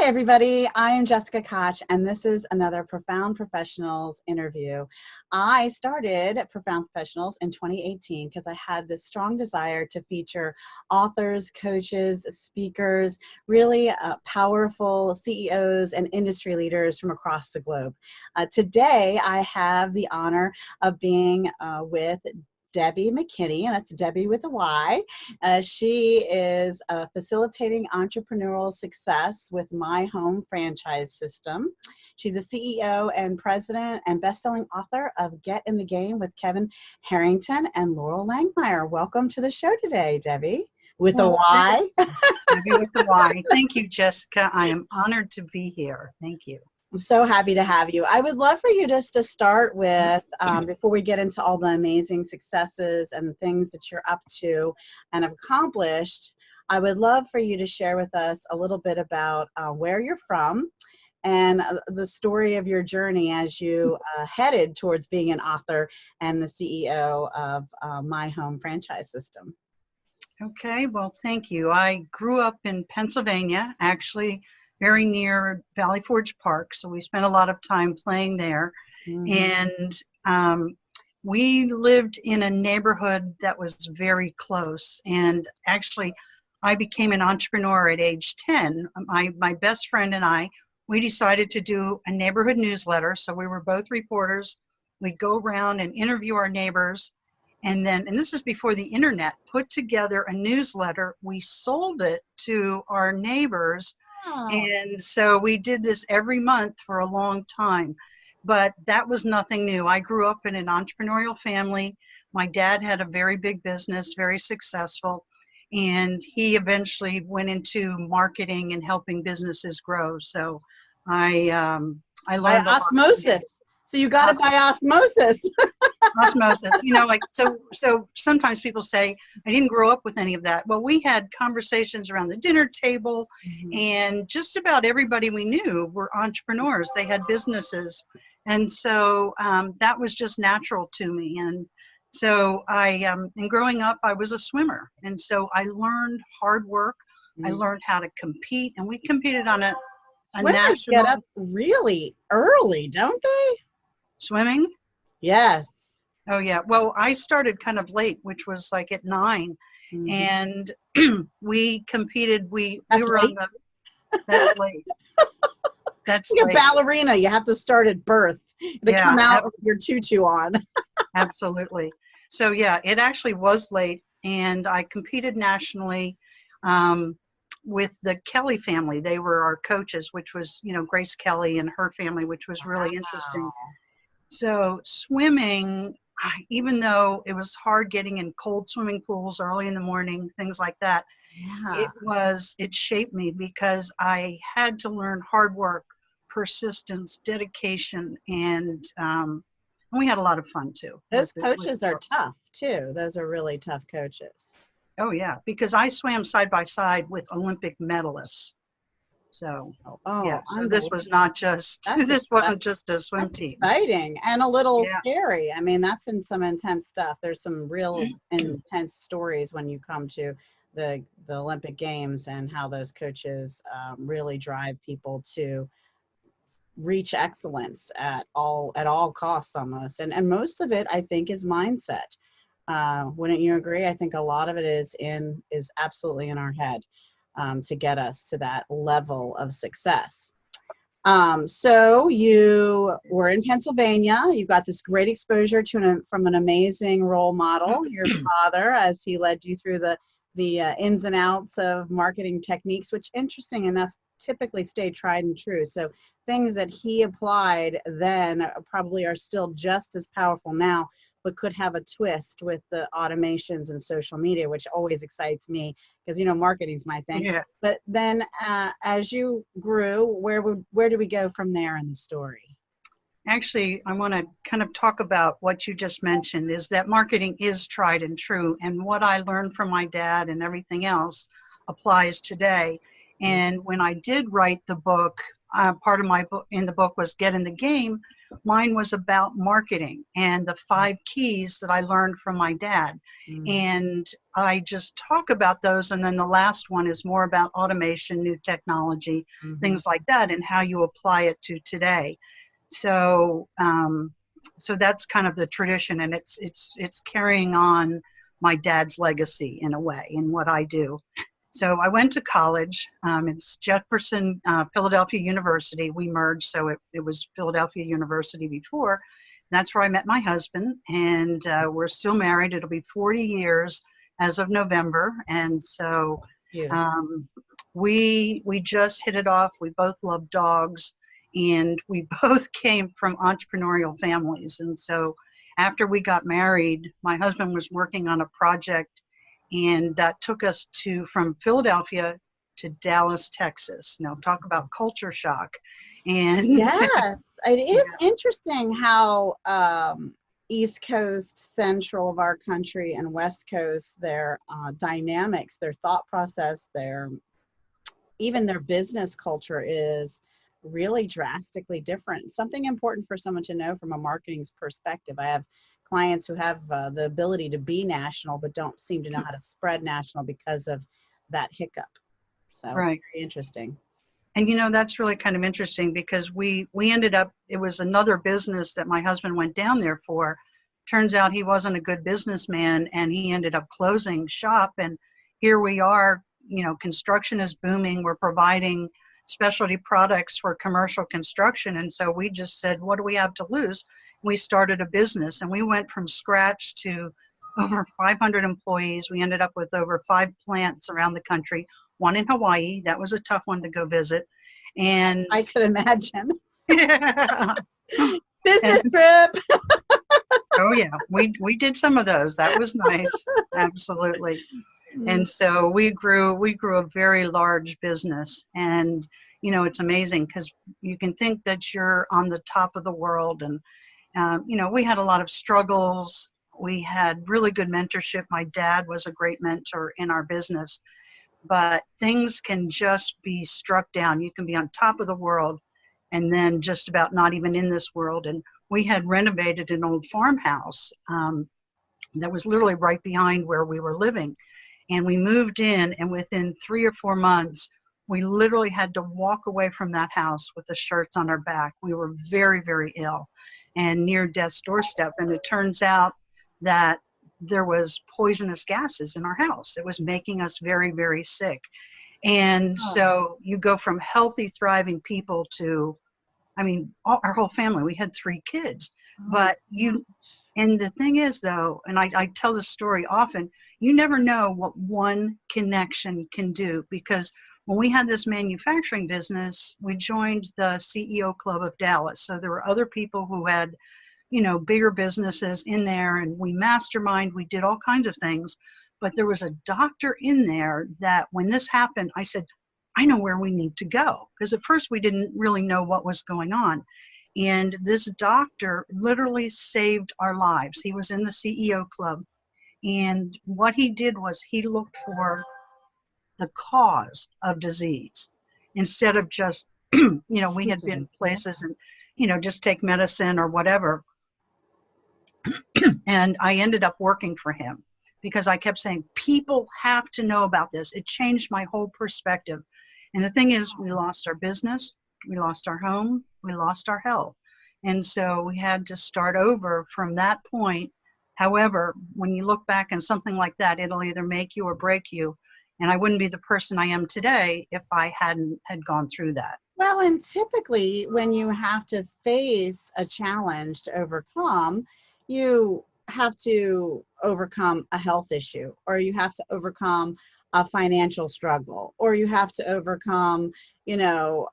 everybody. I am Jessica Koch, and this is another Profound Professionals interview. I started Profound Professionals in 2018 because I had this strong desire to feature authors, coaches, speakers, really powerful CEOs and industry leaders from across the globe. Today, I have the honor of being with Debby Mckinney, and that's Debby with a Y. She is facilitating entrepreneurial success with My Home Franchise System. She's a CEO and president and best-selling author of Get in the Game with Kevin Harrington and Loral Langemeier. Welcome to the show today, Debby with a Y. Debby with a Y. Thank you, Jessica. I am honored to be here. Thank you. I'm so happy to have you. I would love for you just to start with, before we get into all the amazing successes and things that you're up to and have accomplished, I would love for you to share with us a little bit about where you're from and the story of your journey as you headed towards being an author and the CEO of My Home Franchise System. Okay, well, thank you. I grew up in Pennsylvania, actually very near Valley Forge Park, so we spent a lot of time playing there. And we lived in a neighborhood that was very close, and actually I became an entrepreneur at age 10. My best friend and I, we decided to do a neighborhood newsletter, so we were both reporters. We'd go around and interview our neighbors, and this is before the internet, put together a newsletter. We sold it to our neighbors. And so we did this every month for a long time, but that was nothing new. I grew up in an entrepreneurial family. My dad had a very big business, very successful, and he eventually went into marketing and helping businesses grow. So I learned by osmosis. So you got it by osmosis. Osmosis, so sometimes people say, I didn't grow up with any of that. Well, we had conversations around the dinner table, and just about everybody we knew were entrepreneurs. They had businesses. And so that was just natural to me. And so in growing up, I was a swimmer. And so I learned hard work. I learned how to compete, and we competed on a Swimmers national. Get up really early, don't they? Swimming? Yes. Oh, yeah. Well, I started kind of late, which was like at 9. And we competed. We were late. That's late. That's like late. A ballerina. You have to start at birth to come out with your tutu on. Absolutely. So, yeah, it actually was late. And I competed nationally with the Kelly family. They were our coaches, which was, Grace Kelly and her family, which was really interesting. So swimming, even though it was hard getting in cold swimming pools early in the morning, things like that, it shaped me because I had to learn hard work, persistence, dedication, and we had a lot of fun too. Those coaches are tough too. Those are really tough coaches. Oh yeah, because I swam side by side with Olympic medalists. So so this was not just wasn't just a swim team. Exciting and a little scary. I mean, that's in some intense stuff. There's some real intense stories when you come to the Olympic Games and how those coaches really drive people to reach excellence at all costs almost. And most of it, I think, is mindset. Wouldn't you agree? I think a lot of it is absolutely in our head. To get us to that level of success. So you were in Pennsylvania. You got this great exposure from an amazing role model, your father, as he led you through the ins and outs of marketing techniques, which, interesting enough, typically stay tried and true. So things that he applied then probably are still just as powerful now, but could have a twist with the automations and social media, which always excites me because, marketing's my thing. Yeah. But then as you grew, where do we go from there in the story? Actually, I want to kind of talk about what you just mentioned, is that marketing is tried and true. And what I learned from my dad and everything else applies today. And when I did write the book, part of my book was Get in the Game. Mine was about marketing and the 5 keys that I learned from my dad. And I just talk about those. And then the last one is more about automation, new technology, things like that, and how you apply it to today. So, so that's kind of the tradition, and it's carrying on my dad's legacy in a way in what I do. So I went to college. It's Jefferson Philadelphia University. We merged, so it was Philadelphia University before. That's where I met my husband, and we're still married. It'll be 40 years as of November, and so we just hit it off. We both love dogs, and we both came from entrepreneurial families. And so after we got married, my husband was working on a project, and that took us from Philadelphia to Dallas, Texas. Now, talk about culture shock. And yes, it is interesting how East Coast, central of our country, and West Coast, their dynamics, their thought process, even their business culture is really drastically different. Something important for someone to know from a marketing perspective. I have clients who have the ability to be national, but don't seem to know how to spread national because of that hiccup. So very interesting. And you know, that's really kind of interesting because we ended up, it was another business that my husband went down there for. Turns out he wasn't a good businessman, and he ended up closing shop. And here we are, you know, construction is booming. We're providing specialty products for commercial construction. And so we just said, what do we have to lose? We started a business, and we went from scratch to over 500 employees. We ended up with over 5 plants around the country, 1 in Hawaii. That was a tough one to go visit. And I could imagine. Yeah. Business trip. Oh yeah, we did some of those. That was nice. Absolutely. And so we grew a very large business. And you know, it's amazing because you can think that you're on the top of the world. And you know, we had a lot of struggles. We had really good mentorship. My dad was a great mentor in our business. But things can just be struck down. You can be on top of the world and then just about not even in this world. And we had renovated an old farmhouse that was literally right behind where we were living. And we moved in, and within 3 or 4 months, we literally had to walk away from that house with the shirts on our back. We were very, very ill and near death's doorstep. And it turns out that there was poisonous gases in our house. It was making us very, very sick. And so you go from healthy, thriving people to, I mean, our whole family, we had 3 kids. But and the thing is though, and I tell this story often, you never know what one connection can do, because when we had this manufacturing business, we joined the CEO Club of Dallas. So there were other people who had, you know, bigger businesses in there, and we mastermind, we did all kinds of things. But there was a doctor in there that when this happened, I said, I know where we need to go. Because at first we didn't really know what was going on. And this doctor literally saved our lives. He was in the CEO Club. And what he did was he looked for the cause of disease instead of just, you know, we had been places and, you know, just take medicine or whatever. And I ended up working for him because I kept saying, people have to know about this. It changed my whole perspective. And the thing is, we lost our business, we lost our home, we lost our health. And so we had to start over from that point. However, when you look back on something like that, it'll either make you or break you. And I wouldn't be the person I am today if I hadn't had gone through that. Well, and typically when you have to face a challenge to overcome, you have to overcome a health issue, or you have to overcome a financial struggle, or you have to overcome, you know,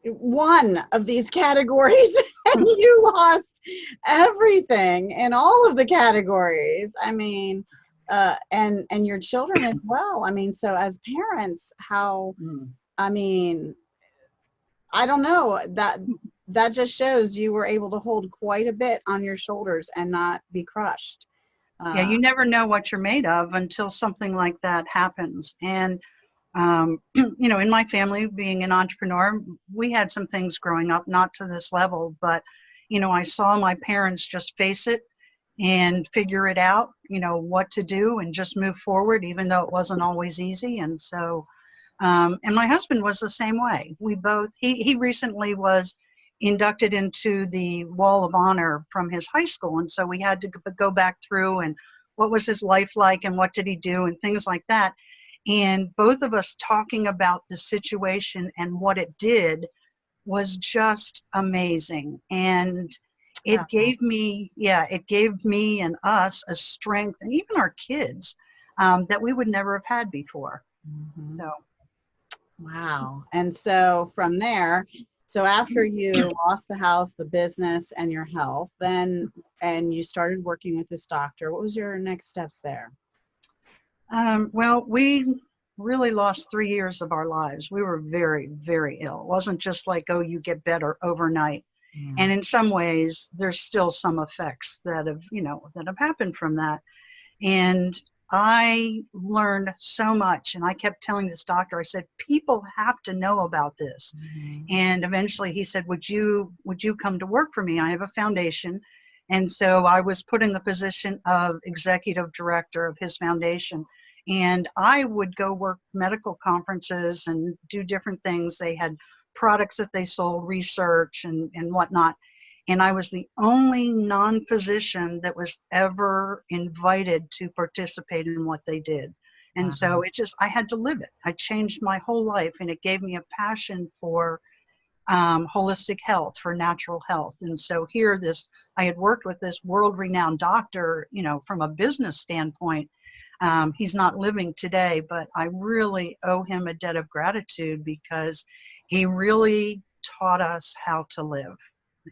one of these categories, and you lost everything in all of the categories. I mean, and your children as well. I mean, so as parents, how, I mean, I don't know, that just shows you were able to hold quite a bit on your shoulders and not be crushed. Yeah, you never know what you're made of until something like that happens. And in my family, being an entrepreneur, we had some things growing up, not to this level, but, I saw my parents just face it and figure it out, what to do and just move forward, even though it wasn't always easy. And so, and my husband was the same way. We both, he recently was inducted into the Wall of Honor from his high school. And so we had to go back through and what was his life like and what did he do and things like that. And both of us talking about the situation and what it did was just amazing. And it gave me, and us a strength, and even our kids, that we would never have had before. Mm-hmm. So. Wow. And so from there, so after you lost the house, the business, and your health, and you started working with this doctor, what was your next steps there? Well, we really lost 3 years of our lives. We were very, very ill. It wasn't just like, oh, you get better overnight. Mm. And in some ways, there's still some effects that have happened from that. And I learned so much. And I kept telling this doctor, I said, people have to know about this. Mm-hmm. And eventually he said, would you come to work for me? I have a foundation. And so I was put in the position of executive director of his foundation. And I would go work medical conferences and do different things. They had products that they sold, research and whatnot. And I was the only non-physician that was ever invited to participate in what they did. And so I had to live it. I changed my whole life, and it gave me a passion for holistic health, for natural health. And so I had worked with this world-renowned doctor, from a business standpoint. He's not living today, but I really owe him a debt of gratitude because he really taught us how to live,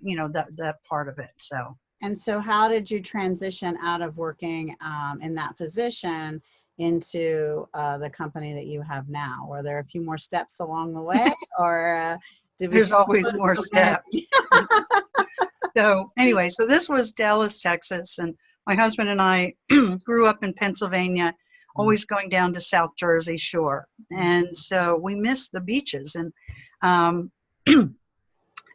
that part of it. So. And so how did you transition out of working in that position into the company that you have now? Were there a few more steps along the way, or there's always more steps? So anyway, so this was Dallas, Texas, and my husband and I grew up in Pennsylvania, always going down to South Jersey Shore. And so we missed the beaches. And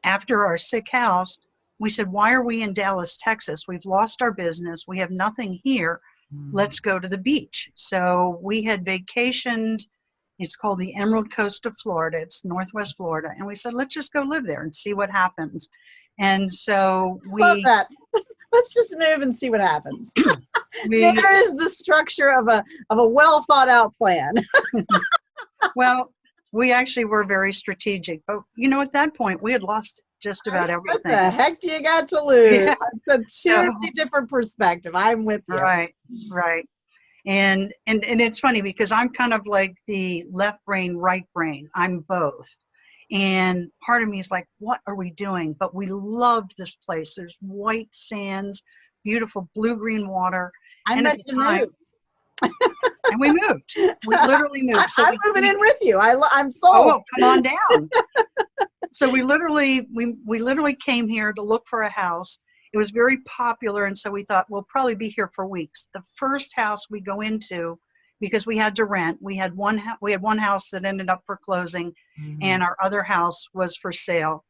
after our sick house, we said, why are we in Dallas, Texas? We've lost our business. We have nothing here. Let's go to the beach. So we had vacationed. It's called the Emerald Coast of Florida. It's Northwest Florida. And we said, let's just go live there and see what happens. And so love that. Let's just move and see what happens. There is the structure of a well thought out plan. Well, we actually were very strategic, but at that point we had lost just about everything. What the heck do you got to lose? Yeah. It's a totally different perspective. I'm with you. Right. And it's funny because I'm kind of like the left brain, right brain. I'm both. And part of me is like, what are we doing? But we loved this place. There's white sands, beautiful blue-green water. I'm ready to move. And we moved. We literally moved. So I'm moving in with you. I'm sold. Oh, come on down. So we literally came here to look for a house. It was very popular, and so we thought we'll probably be here for weeks. The first house we go into, because we had to rent, we had one house that ended up foreclosing, and our other house was for sale.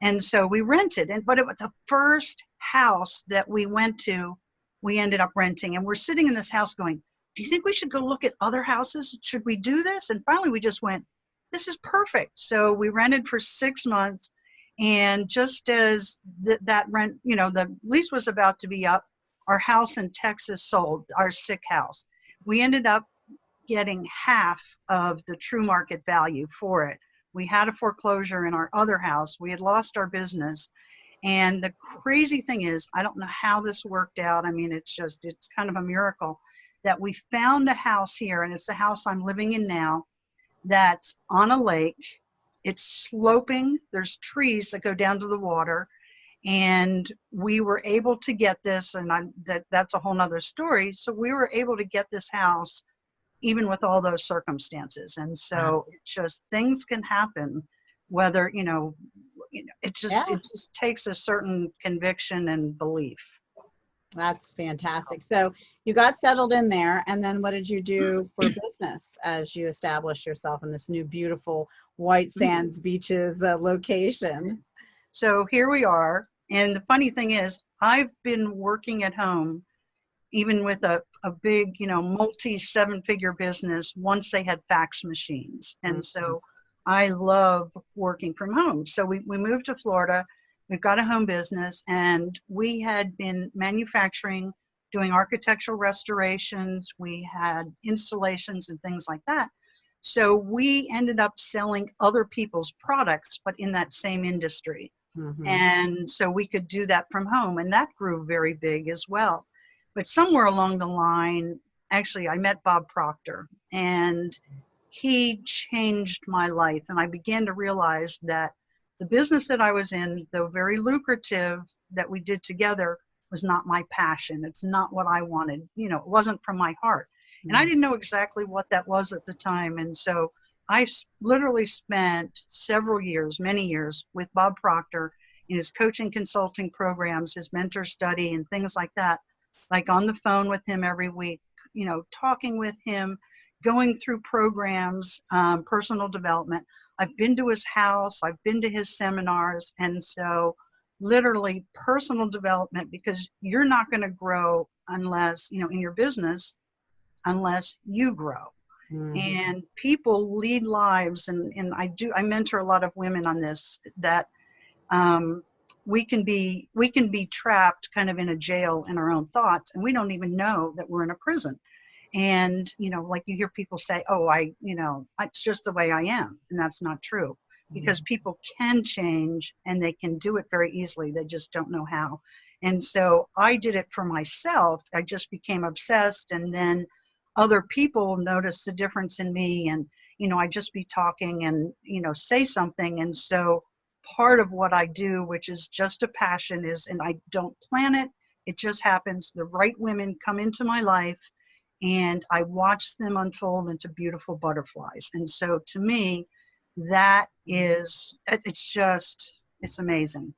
And so we rented, but it was the first house that we went to, we ended up renting. And we're sitting in this house going, do you think we should go look at other houses? Should we do this? And finally we just went, this is perfect. So we rented for 6 months. And just as that rent, the lease was about to be up, our house in Texas sold, our sick house. We ended up getting half of the true market value for it. We had a foreclosure in our other house. We had lost our business. And the crazy thing is, I don't know how this worked out. I mean, it's kind of a miracle that we found a house here, and it's the house I'm living in now, that's on a lake. It's sloping. There's trees that go down to the water. And we were able to get this, and that's a whole nother story. So we were able to get this house even with all those circumstances. And so it just, things can happen, whether, it just takes a certain conviction and belief. That's fantastic. So you got settled in there, and then what did you do for business as you established yourself in this new beautiful White Sands Beaches location? So here we are. And the funny thing is, I've been working at home, even with a big, multi seven-figure business once they had fax machines. And so I love working from home. So we moved to Florida. We've got a home business, and we had been manufacturing, doing architectural restorations. We had installations and things like that. So we ended up selling other people's products, but in that same industry. And so we could do that from home, and that grew very big as well. But somewhere along the line, actually, I met Bob Proctor, and he changed my life. And I began to realize that the business that I was in, though very lucrative, that we did together, was not my passion. It's not what I wanted. It wasn't from my heart. And I didn't know exactly what that was at the time. And so I literally spent several years, many years, with Bob Proctor in his coaching consulting programs, his mentor study, and things like that, like on the phone with him every week, talking with him, going through programs, personal development. I've been to his house, I've been to his seminars, and so literally personal development, because you're not going to grow unless, in your business, unless you grow. And people lead lives, and I mentor a lot of women on this, that we can be trapped kind of in a jail in our own thoughts, and we don't even know that we're in a prison. And, like you hear people say, oh, it's just the way I am. And that's not true, because people can change and they can do it very easily. They just don't know how. And so I did it for myself. I just became obsessed, and then other people noticed the difference in me, and, I just be talking and, say something. And so part of what I do, which is just a passion, is, and I don't plan it, it just happens. The right women come into my life, and I watch them unfold into beautiful butterflies. And so to me, that is, it's amazing.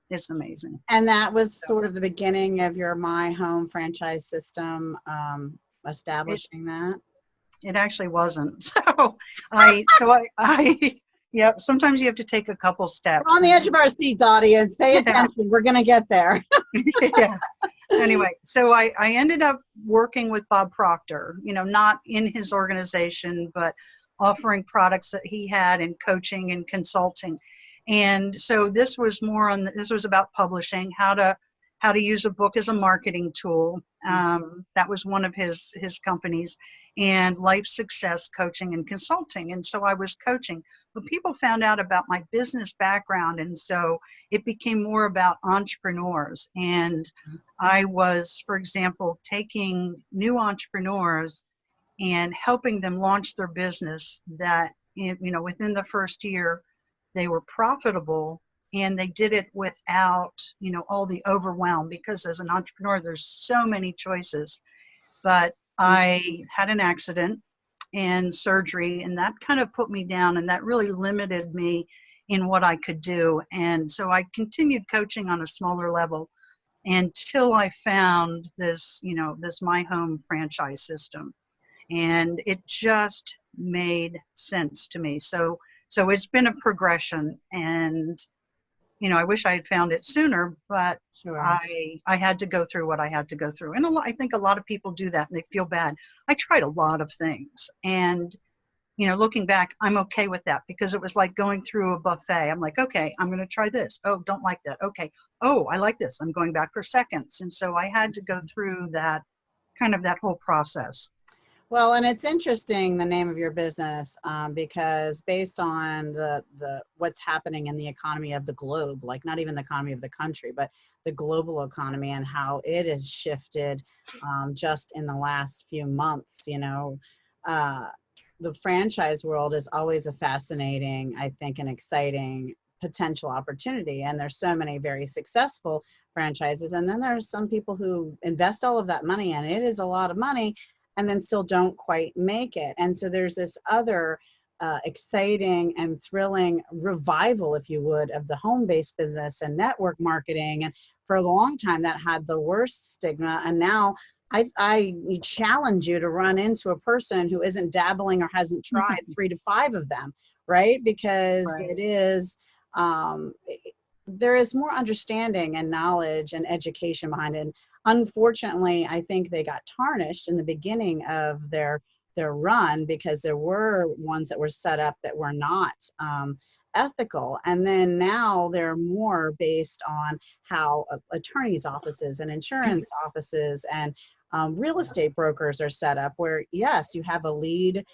It's amazing. And that was sort of the beginning of your My Home franchise system, establishing that? It actually wasn't. Yep, sometimes you have to take a couple steps. We're on the edge of our seats, audience. Pay attention. We're going to get there. Yeah. Anyway, so I ended up working with Bob Proctor, not in his organization, but offering products that he had in coaching and consulting. And so this was about publishing, how to use a book as a marketing tool. That was one of his companies, and life success coaching and consulting. And so I was coaching, but people found out about my business background. And so it became more about entrepreneurs. And I was, for example, taking new entrepreneurs and helping them launch their business that, within the first year, they were profitable, and they did it without, all the overwhelm, because as an entrepreneur, there's so many choices. But I had an accident and surgery, and that kind of put me down, and that really limited me in what I could do. And so I continued coaching on a smaller level until I found this, this My Home franchise system. And it just made sense to me. So it's been a progression, and I wish I had found it sooner, but sure. I had to go through what I had to go through. And I think a lot of people do that, and they feel bad. I tried a lot of things, and, looking back, I'm okay with that, because it was like going through a buffet. I'm like, okay, I'm going to try this. Oh, don't like that. Okay. Oh, I like this. I'm going back for seconds. And so I had to go through that whole process. Well, and it's interesting, the name of your business, because based on the what's happening in the economy of the globe, like not even the economy of the country, but the global economy, and how it has shifted just in the last few months, the franchise world is always a fascinating, I think, and exciting potential opportunity. And there's so many very successful franchises. And then there's some people who invest all of that money, and it is a lot of money, and then still don't quite make it. And so there's this other exciting and thrilling revival, if you would, of the home-based business and network marketing. And for a long time that had the worst stigma. And now I challenge you to run into a person who isn't dabbling or hasn't tried 3 to 5 of them, right? Because it is, there is more understanding and knowledge and education behind it. And unfortunately, I think they got tarnished in the beginning of their run because there were ones that were set up that were not ethical. And then now they're more based on how attorneys' offices and insurance offices and real estate brokers are set up, where yes, you have a lead,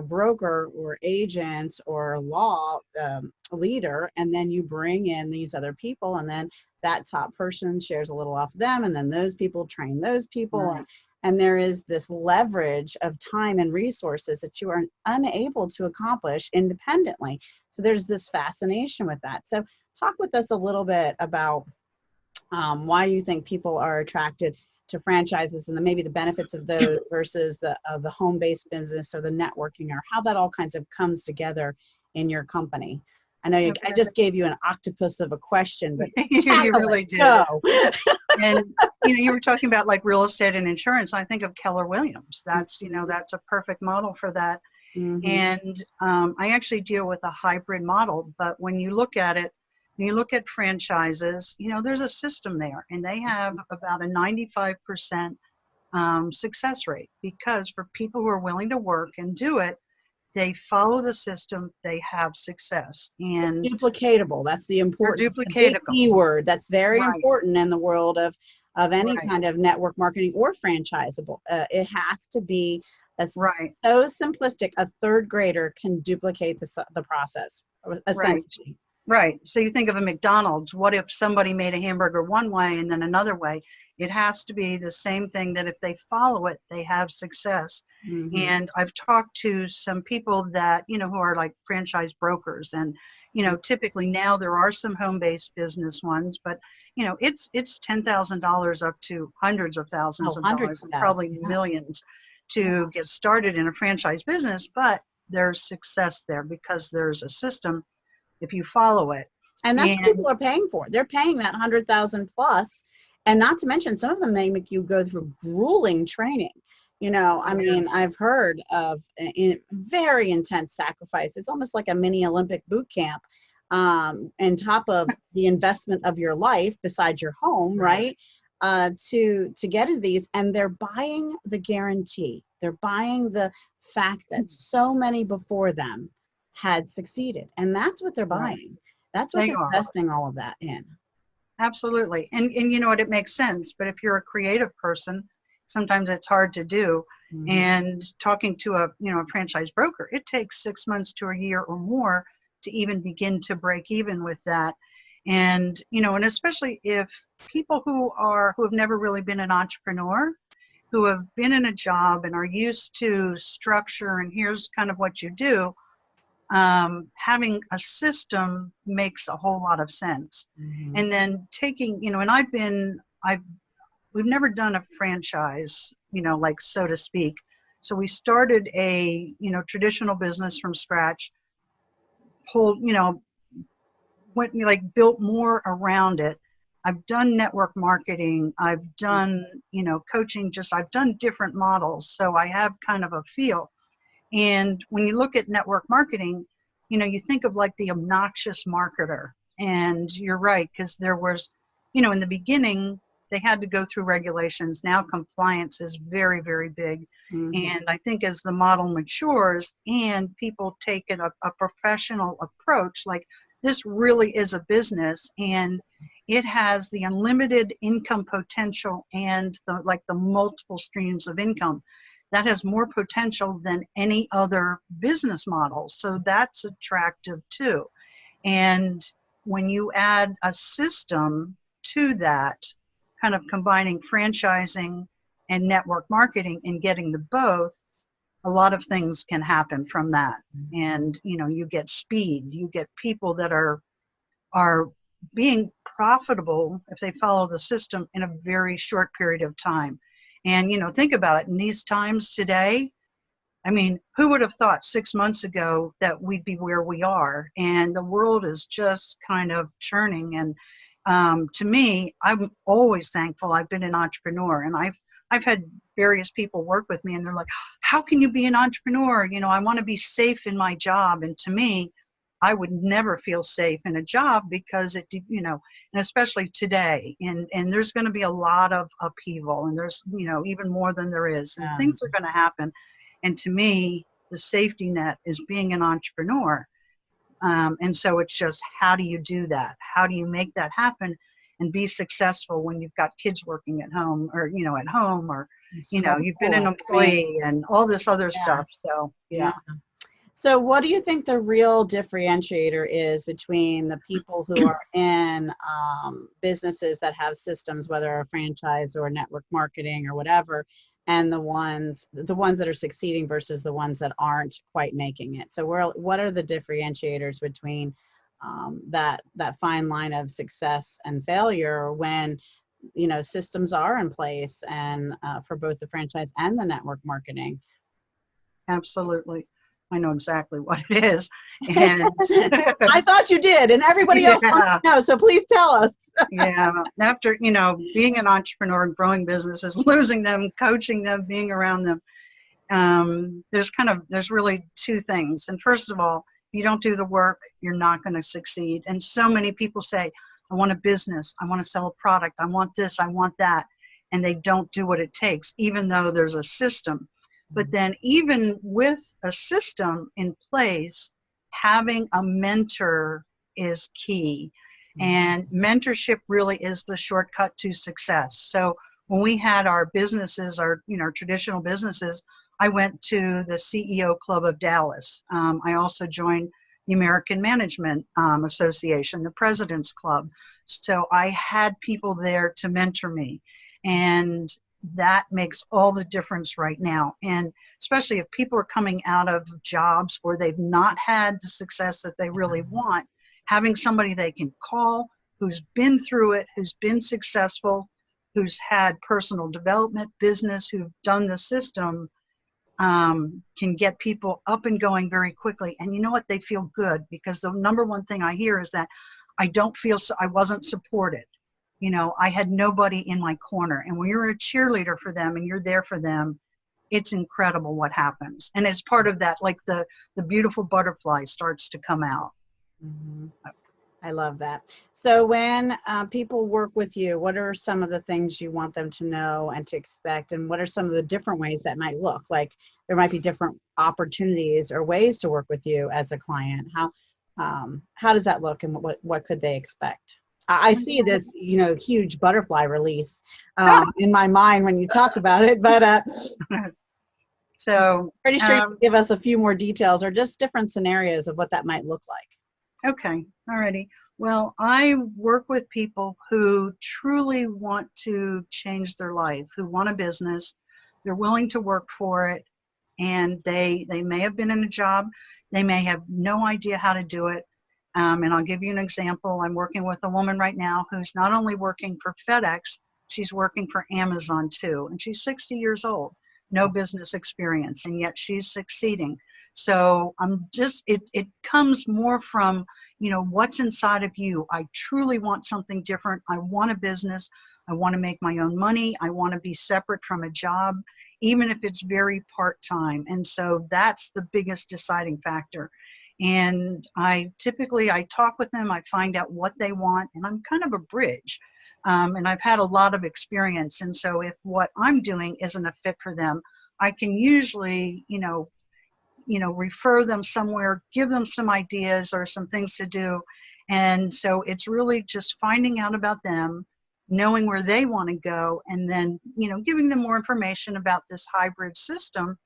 broker or agent or law leader, and then you bring in these other people, and then that top person shares a little off them, and then those people train those people. And there is this leverage of time and resources that you are unable to accomplish independently. So there's this fascination with that. So talk with us a little bit about why you think people are attracted to franchises, and then maybe the benefits of those versus the home-based business or the networking, or how that all kinds of comes together in your company. I know I just gave you an octopus of a question, but you really did. Go. And you were talking about like real estate and insurance. I think of Keller Williams. That's that's a perfect model for that. And I actually deal with a hybrid model. But when you look at it, when you look at franchises, there's a system there, and they have about a 95% success rate, because for people who are willing to work and do it, they follow the system, they have success. And duplicatable, that's the important keyword. That's very important in the world of any kind of network marketing or franchisable. It has to be so simplistic, a third grader can duplicate the process, essentially. Right. So you think of a McDonald's. What if somebody made a hamburger one way and then another way? It has to be the same thing, that if they follow it, they have success. And I've talked to some people that, who are like franchise brokers, and, typically now there are some home-based business ones, but, it's $10,000 up to hundreds of thousands of dollars, and probably millions to get started in a franchise business. But there's success there because there's a system if you follow it. And that's what people are paying for. They're paying that 100,000 plus. And not to mention, some of them, they make you go through grueling training. I mean, I've heard of very intense sacrifice. It's almost like a mini Olympic boot camp, on top of the investment of your life besides your home, right? To get into these, and they're buying the guarantee. They're buying the fact that so many before them had succeeded, and that's what they're buying. That's what they're investing all of that in. Absolutely. And you know what, it makes sense. But if you're a creative person, sometimes it's hard to do. And talking to a franchise broker, it takes 6 months to a year or more to even begin to break even with that. And and especially if people who have never really been an entrepreneur, who have been in a job and are used to structure, and here's kind of what you do, having a system makes a whole lot of sense. And then taking, and we've never done a franchise, like, so to speak. So we started a, traditional business from scratch, built more around it. I've done network marketing. I've done, coaching, I've done different models. So I have kind of a feel. And when you look at network marketing, you think of like the obnoxious marketer. And you're right, because there was, in the beginning, they had to go through regulations. Now compliance is very, very big. And I think as the model matures and people take a professional approach, like, this really is a business, and it has the unlimited income potential and the multiple streams of income. That has more potential than any other business model. So that's attractive too. And when you add a system to that, kind of combining franchising and network marketing and getting the both, a lot of things can happen from that. And, you get speed, you get people that are being profitable if they follow the system in a very short period of time. And, think about it, in these times today, I mean, who would have thought 6 months ago that we'd be where we are? And the world is just kind of churning. And to me, I'm always thankful I've been an entrepreneur, and I've had various people work with me, and they're like, how can you be an entrepreneur? You know, I want to be safe in my job. And to me, I would never feel safe in a job because you know, and especially today, and there's going to be a lot of upheaval, and there's, you know, even more than there is, and things are going to happen. And to me, the safety net is being an entrepreneur. And so it's just, how do you do that? How do you make that happen and be successful when you've got kids working at home, or, you know, at home, or, you know, you've been an employee and all this other stuff. So, yeah. So what do you think the real differentiator is between the people who are in businesses that have systems, whether a franchise or network marketing or whatever, and the ones that are succeeding versus the ones that aren't quite making it? So what are the differentiators between that fine line of success and failure when, you know, systems are in place and for both the franchise and the network marketing? Absolutely. I know exactly what it is. And I thought you did, and everybody else wants to know, so please tell us. Yeah. After, you know, being an entrepreneur and growing businesses, losing them, coaching them, being around them, there's really two things. And first of all, if you don't do the work, you're not going to succeed. And so many people say, I want a business, I want to sell a product, I want this, I want that. And they don't do what it takes, even though there's a system. But then even with a system in place, having a mentor is key. And mentorship really is the shortcut to success. So when we had our businesses, our, you know, traditional businesses, I went to the CEO Club of Dallas. I also joined the American Management Association, the President's Club. So I had people there to mentor me. And that makes all the difference right now. And especially if people are coming out of jobs where they've not had the success that they really want, having somebody they can call who's been through it, who's been successful, who's had personal development, business, who've done the system, can get people up and going very quickly. And you know what? They feel good, because the number one thing I hear is that I wasn't supported. You know, I had nobody in my corner. And when you're a cheerleader for them and you're there for them, it's incredible what happens. And as part of that, like the beautiful butterfly starts to come out. Mm-hmm. I love that. So when people work with you, what are some of the things you want them to know and to expect? And what are some of the different ways that might look like? There might be different opportunities or ways to work with you as a client. How does that look, and what could they expect? I see this, you know, huge butterfly release in my mind when you talk about it, but so pretty sure you can give us a few more details or just different scenarios of what that might look like. Okay, alrighty. Well, I work with people who truly want to change their life, who want a business, they're willing to work for it, and they may have been in a job, they may have no idea how to do it. And I'll give you an example. I'm working with a woman right now who's not only working for FedEx, she's working for Amazon too. And she's 60 years old, no business experience, and yet she's succeeding. So it comes more from, you know, what's inside of you. I truly want something different. I want a business. I want to make my own money. I want to be separate from a job, even if it's very part-time. And so that's the biggest deciding factor. And I talk with them, I find out what they want, and I'm kind of a bridge. And I've had a lot of experience. And so if what I'm doing isn't a fit for them, I can usually, refer them somewhere, give them some ideas or some things to do. And so it's really just finding out about them, knowing where they want to go, and then, giving them more information about this hybrid system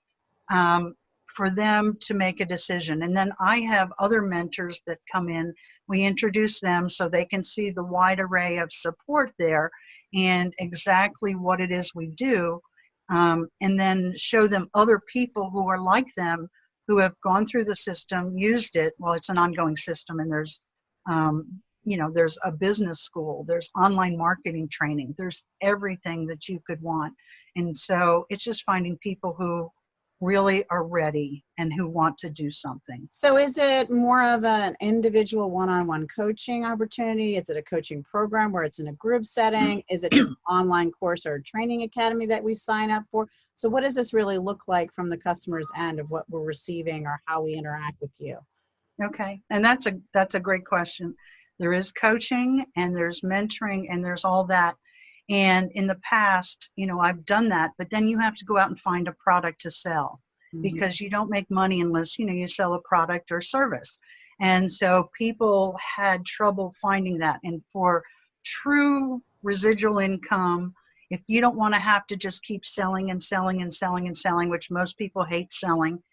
for them to make a decision. And then I have other mentors that come in. We introduce them so they can see the wide array of support there and exactly what it is we do. And then show them other people who are like them, who have gone through the system, used it. Well, it's an ongoing system, and there's a business school, there's online marketing training, there's everything that you could want. And so it's just finding people who really are ready and who want to do something. So is it more of an individual one-on-one coaching opportunity? Is it a coaching program where it's in a group setting? Is it just an online course or training academy that we sign up for? So what does this really look like from the customer's end of what we're receiving or how we interact with you? Okay, and that's a great question. There is coaching and there's mentoring and there's all that. And in the past, I've done that, but then you have to go out and find a product to sell because you don't make money unless, you sell a product or service. And so people had trouble finding that. And for true residual income, if you don't want to have to just keep selling and selling and selling and selling, which most people hate selling,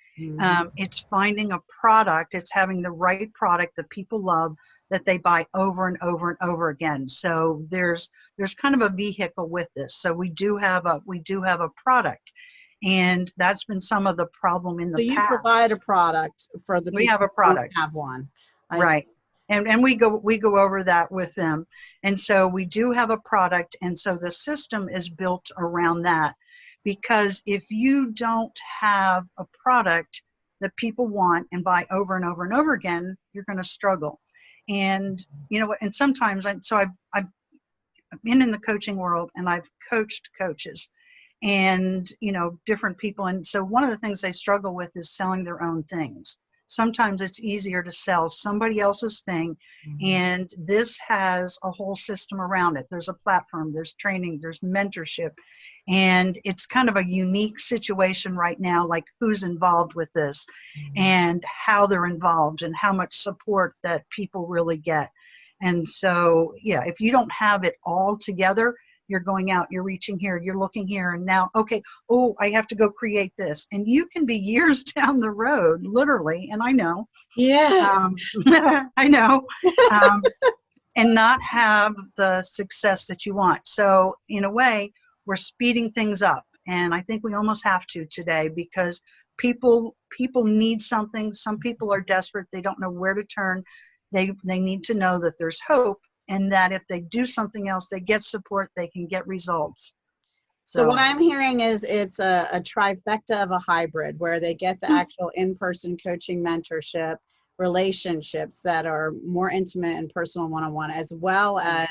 it's finding a product, it's having the right product that people love, that they buy over and over and over again. So there's kind of a vehicle with this. So we do have a product, and that's been some of the problem in the past. So you provide a product for the people we have a product. Who don't have one. Right. And we go over that with them. And so we do have a product, and so the system is built around that. Because if you don't have a product that people want and buy over and over and over again, you're going to struggle. And and sometimes I've been in the coaching world and I've coached coaches and different people. And so one of the things they struggle with is selling their own things. Sometimes it's easier to sell somebody else's thing, and this has a whole system around it. There's a platform, there's training, there's mentorship. And it's kind of a unique situation right now, like who's involved with this and how they're involved and how much support that people really get. And so, yeah, if you don't have it all together, you're going out, you're reaching here, you're looking here, and now, okay, I have to go create this. And you can be years down the road, literally, and I know. Yeah. I know. And not have the success that you want. So in a way, we're speeding things up, and I think we almost have to today because people need something. Some people are desperate. They don't know where to turn. They need to know that there's hope, and that if they do something else, they get support, they can get results. So what I'm hearing is it's a trifecta of a hybrid where they get the actual in-person coaching mentorship, relationships that are more intimate and personal one-on-one, as well as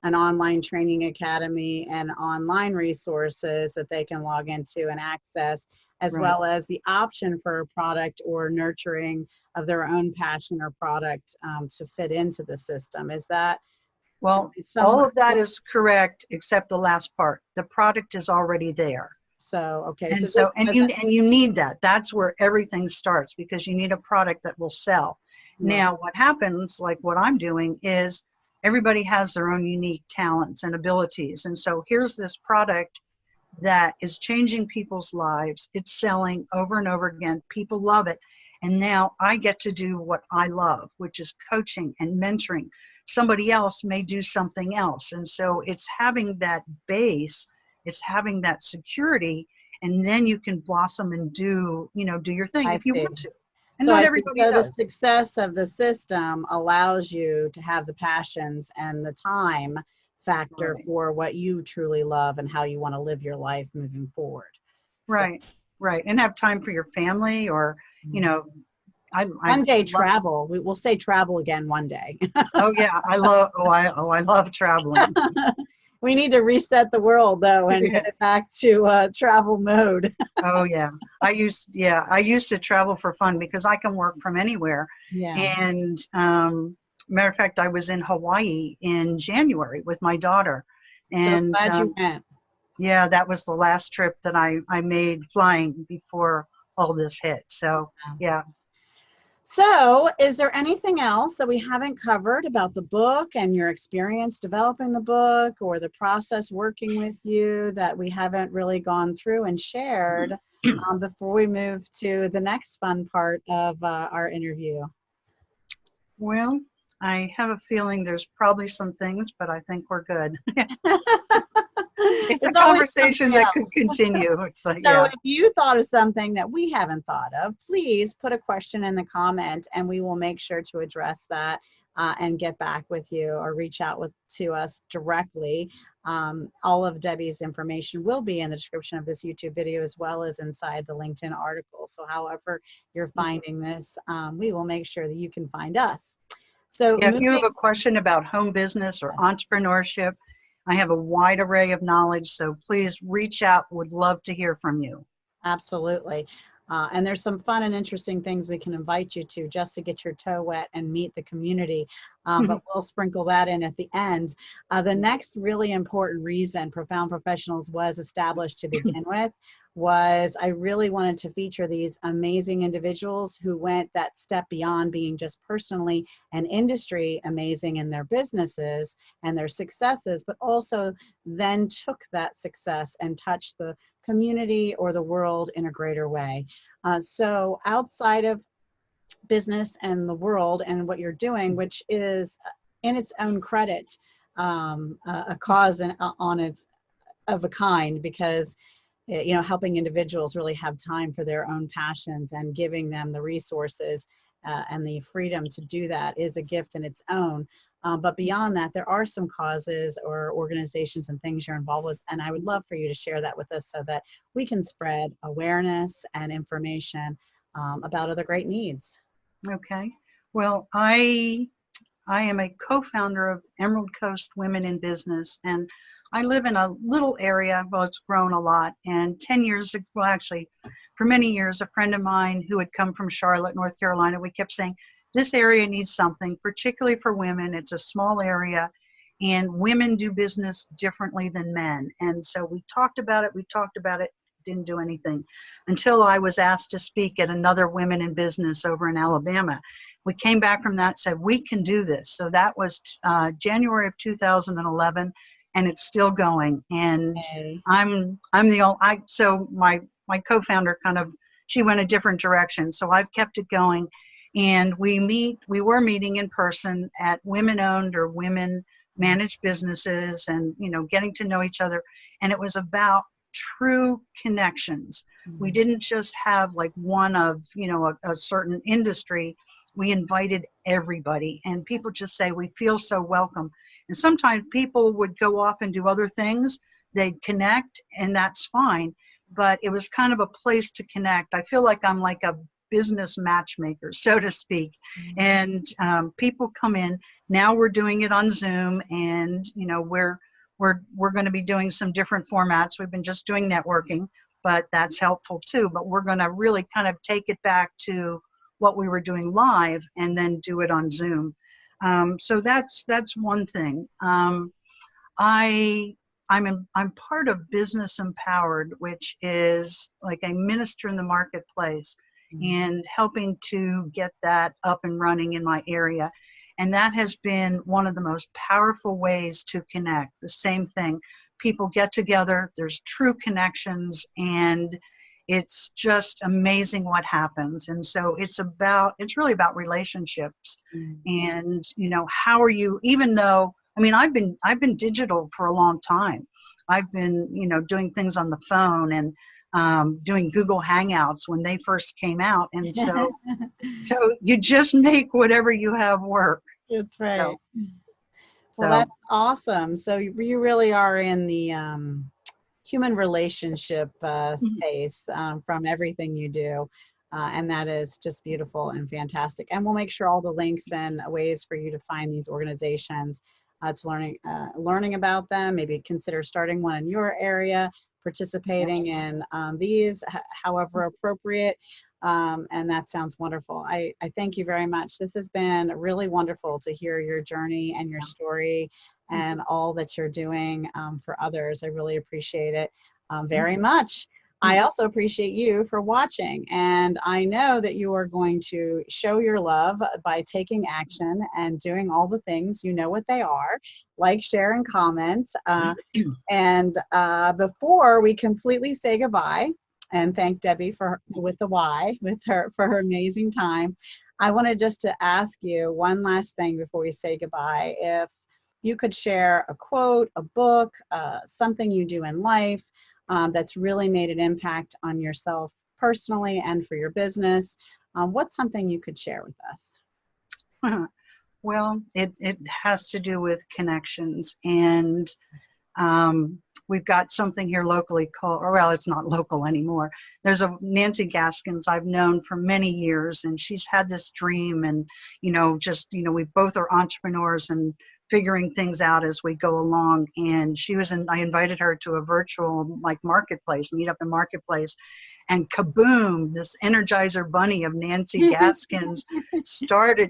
an online training academy and online resources that they can log into and access, as well as the option for a product or nurturing of their own passion or product to fit into the system. Is that? Well, all of that is correct, except the last part. The product is already there. So, okay. And you need that. That's where everything starts, because you need a product that will sell. Yeah. Now, what happens, like what I'm doing, is everybody has their own unique talents and abilities. And so here's this product that is changing people's lives. It's selling over and over again. People love it. And now I get to do what I love, which is coaching and mentoring. Somebody else may do something else. And so it's having that base, it's having that security, and then you can blossom and do your thing if you want to. And so not everybody does. The success of the system allows you to have the passions and the time factor for what you truly love and how you want to live your life moving forward. Right. And have time for your family, or, one day travel. We will say travel again one day. Oh yeah, I love traveling. We need to reset the world though and get it back to travel mode. Oh yeah, I used to travel for fun because I can work from anywhere. Yeah. And matter of fact, I was in Hawaii in January with my daughter, and so glad you went. Yeah, that was the last trip that I made flying before all this hit. So yeah. So is there anything else that we haven't covered about the book and your experience developing the book, or the process working with you, that we haven't really gone through and shared before we move to the next fun part of our interview? Well, I have a feeling there's probably some things, but I think we're good. It's a conversation that could continue. It's like, so if you thought of something that we haven't thought of, please put a question in the comment and we will make sure to address that and get back with you, or reach out to us directly. All of Debbie's information will be in the description of this YouTube video, as well as inside the LinkedIn article. So however you're finding this, we will make sure that you can find us. So yeah, if you have a question about home business or entrepreneurship, I have a wide array of knowledge, so please reach out. Would love to hear from you. Absolutely. And there's some fun and interesting things we can invite you to just to get your toe wet and meet the community. But we'll sprinkle that in at the end. The next really important reason Profound Professionals was established to begin with was I really wanted to feature these amazing individuals who went that step beyond being just personally and industry amazing in their businesses and their successes, but also then took that success and touched the community or the world in a greater way. So outside of business and the world and what you're doing, which is in its own credit, a cause on its of a kind, because helping individuals really have time for their own passions and giving them the resources and the freedom to do that is a gift in its own. But beyond that, there are some causes or organizations and things you're involved with, and I would love for you to share that with us so that we can spread awareness and information about other great needs. Okay. Well, I am a co-founder of Emerald Coast Women in Business, and I live in a little area. Well, it's grown a lot. And 10 years ago, well, actually, for many years, a friend of mine who had come from Charlotte, North Carolina, we kept saying, this area needs something, particularly for women. It's a small area, and women do business differently than men. And so we talked about it, didn't do anything until I was asked to speak at another Women in Business over in Alabama. We came back from that, said we can do this. So that was January of 2011, and it's still going. And Okay. I'm the only, so my co-founder she went a different direction. So I've kept it going, and we were meeting in person at women-owned or women-managed businesses, and getting to know each other. And it was about true connections. We didn't just have like one of a certain industry. We invited everybody, and people just say we feel so welcome. And sometimes people would go off and do other things. They'd connect, and that's fine, but it was kind of a place to connect. I feel like I'm like a business matchmaker, so to speak. And people come in. Now we're doing it on Zoom, and we're going to be doing some different formats. We've been just doing networking, but that's helpful too. But we're going to really kind of take it back to what we were doing live and then do it on Zoom. So that's one thing. I'm part of Business Empowered, which is like a minister in the marketplace and helping to get that up and running in my area. And that has been one of the most powerful ways to connect. The same thing, people get together, there's true connections, and it's just amazing what happens. And so it's really about relationships. And how are you, even though, I've been digital for a long time. I've been doing things on the phone and doing Google Hangouts when they first came out. And so you just make whatever you have work. That's right. So Well, that's awesome. So you really are in the human relationship space from everything you do. And that is just beautiful and fantastic. And we'll make sure all the links and ways for you to find these organizations to learning about them, maybe consider starting one in your area, participating in these, however appropriate. And that sounds wonderful. I thank you very much. This has been really wonderful to hear your journey and your story and all that you're doing for others. I really appreciate it very much. I also appreciate you for watching, and I know that you are going to show your love by taking action and doing all the things. You know what they are: like, share, and comment. And before we completely say goodbye and thank Debbie for her amazing time, I wanted just to ask you one last thing before we say goodbye. If you could share a quote, a book, something you do in life that's really made an impact on yourself personally and for your business, what's something you could share with us? Well, it has to do with connections. And We've got something here locally called, or well, it's not local anymore. There's a Nancy Gaskins I've known for many years, and she's had this dream, and we both are entrepreneurs and figuring things out as we go along. And I invited her to a virtual marketplace, meet up in marketplace, and kaboom, this Energizer bunny of Nancy Gaskins started,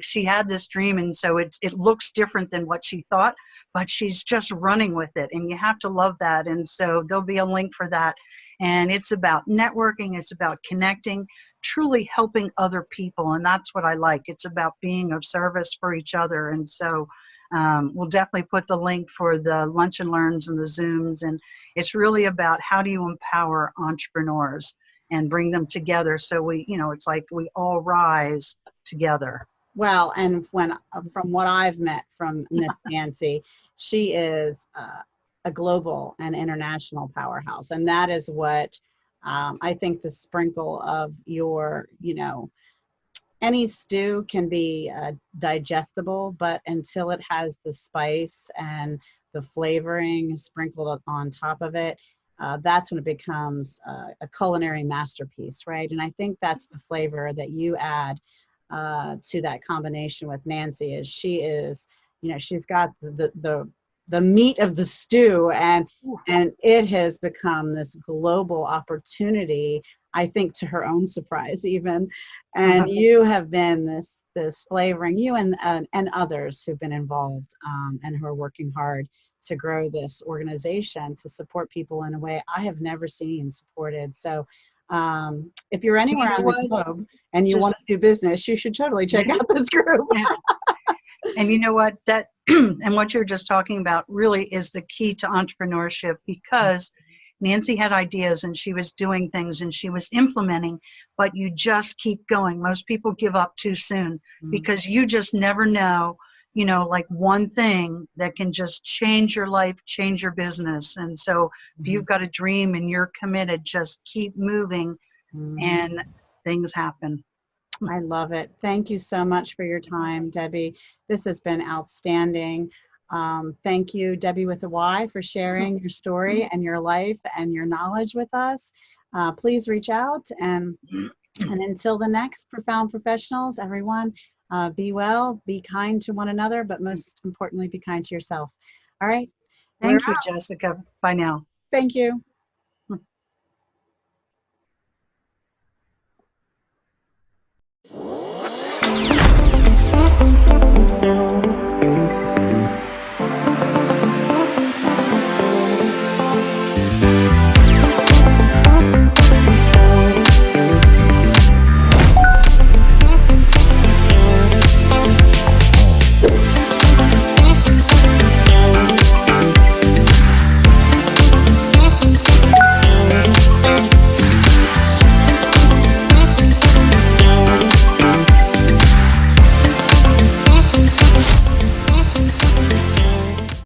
she had this dream. And so it looks different than what she thought, but she's just running with it. And you have to love that. And so there'll be a link for that. And it's about networking. It's about connecting, truly helping other people. And that's what I like. It's about being of service for each other. And so we'll definitely put the link for the Lunch and Learns and the Zooms. And it's really about how do you empower entrepreneurs and bring them together. So it's like we all rise together. Well, and from what I've met from Miss Nancy, she is a global and international powerhouse. And that is what I think the sprinkle of your, any stew can be digestible, but until it has the spice and the flavoring sprinkled on top of it, that's when it becomes a culinary masterpiece, right? And I think that's the flavor that you add to that combination with Nancy. Is she is, she's got the meat of the stew, and it has become this global opportunity, I think, to her own surprise even. And you have been this flavoring, you and others who've been involved and who are working hard to grow this organization to support people in a way I have never seen supported. So if you're anywhere on the globe and you want to do business, you should totally check out this group. And you know what, that and what you're just talking about really is the key to entrepreneurship, because Nancy had ideas and she was doing things and she was implementing, but you just keep going. Most people give up too soon because you just never know, one thing that can just change your life, change your business. And so if you've got a dream and you're committed, just keep moving and things happen. I love it. Thank you so much for your time, Debbie. This has been outstanding. Thank you, Debbie with a Y, for sharing your story and your life and your knowledge with us. Please reach out, and until the next Profound Professionals, everyone, be well, be kind to one another, but most importantly, be kind to yourself. All right. Thank you, Jessica. Bye now. Thank you.